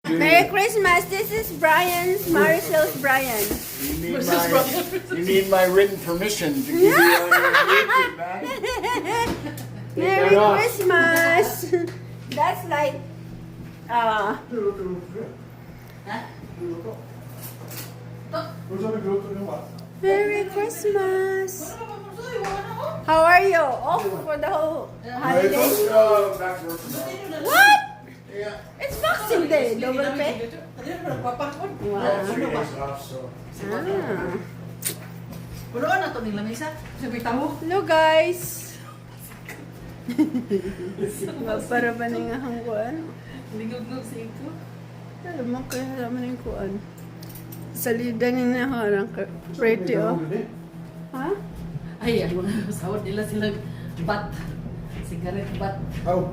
Merry Christmas. This is Brian's, Marisol's Brian. You need my written permission to give you all your YouTube, man. Merry Christmas. That's like, Merry Christmas. How are you? Off for the whole holiday? Back to work tomorrow. What? Yeah. It's Boxing Day. Double pay? Well, 3 days off, so. Ah. Punuan na to nila misa. Sabi tamo. Hello guys. Para ba na nga ang kuan? Ligog-gog sa ito. Alam mo kaya naman yung kuan. Salida ni na harang pretty oh. Ha? Ay, ang mga sahod nila sila bat. Cigarette bat. Oh.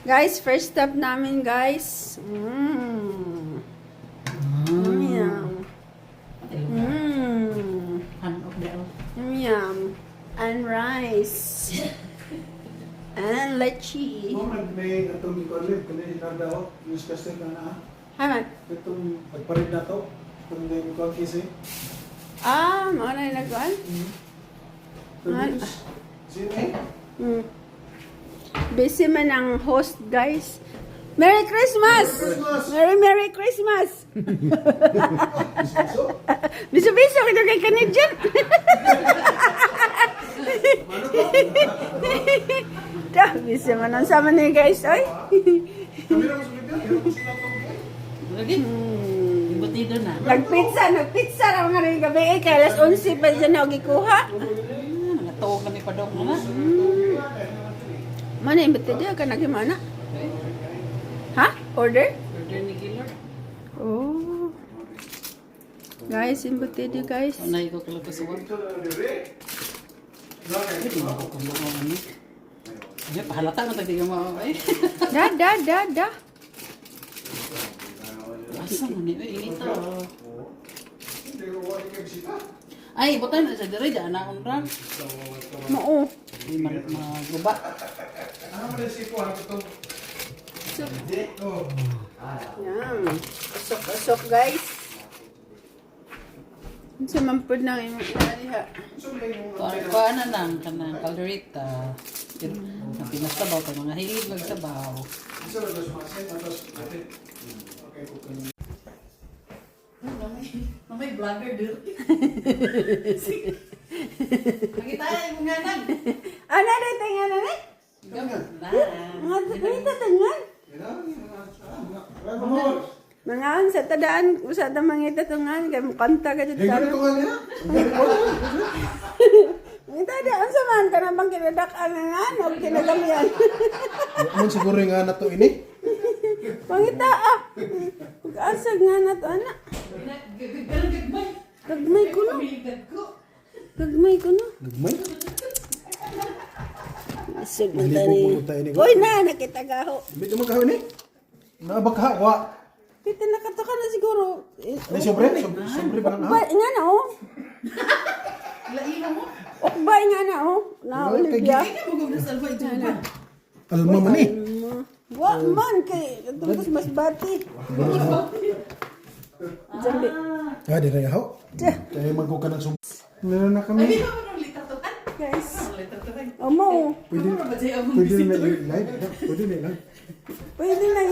Guys, first stop namin guys. Yum. Hanok na ako. Yum. And rice. And leche. May itong ikolit, kung daw, use kasi na Haman. itong pagparid na to, itong may ikon kasi. Ah, mga na yung nagkuhan? Sino eh? Busy man ang host, guys. Merry Christmas! Merry Christmas! Biso-biso kita kay Canadian. Busy man ang sama niyo, guys. Oy. Lagi. Imbutido na. Nagpizza na mga rin gabi. Kaya alas 11 pa dyan ako gikuha. Nagatuog kami pa daw na. Mana yung batidya ka nagimana? Ha? Order? Order ni Killer. Oh. Guys, yung batidya guys. Unay ko kala sa work. Hindi ko kumuha ni. Ay, pahalata mo tagdi mo ay. Da. Asa mo ni inita. Ay, butay na sa dire diyan na unran. Mao. Di maguba. Ano mo si ko ano to? Yan. Pasok guys. Sa mampod na yung ha. Kuan na nang kanang kalderita. Ang pinasabaw ka mga hilig magsabaw. Isa lang sa mga sen, tapos natin. Okay, okay. May vlogger dir. Makita yung mga nan. Ano na tingnan na ni? Mga tatangan. Mangaon sa tadaan, usa ta mangita tungan kay kanta ka jud Hey, ka. ganito nga niya? Ngita da unsa man kana bang kinadak ang og kinagamian. Ano siguro nga na to ini? Pangita ah. Asa nga na to ana. Gagmay ko no. Gagmay ko no. Gagmay? Isig mo Hindi tani. po tayo ni. Hoy na nakita gaho. Bito mo kahon ni? Nabakha wa. Kita nakatoka na siguro. Ni sobre ba na? Ba nga na oh. Laila mo. Okbay nga na oh. Na Olivia. Mo gud sa alfa ito. Alma man ni. Wa man kay tungkol mas bati. Jambi. Ah, di ra ho. Kaya magko ka ng sum. Meron na kami. Ay, mo nang litatuan. Guys. Litatuan. Omo. Pwede Ano ba jay among pwede na visitor? live. Pwede na live. Pwede na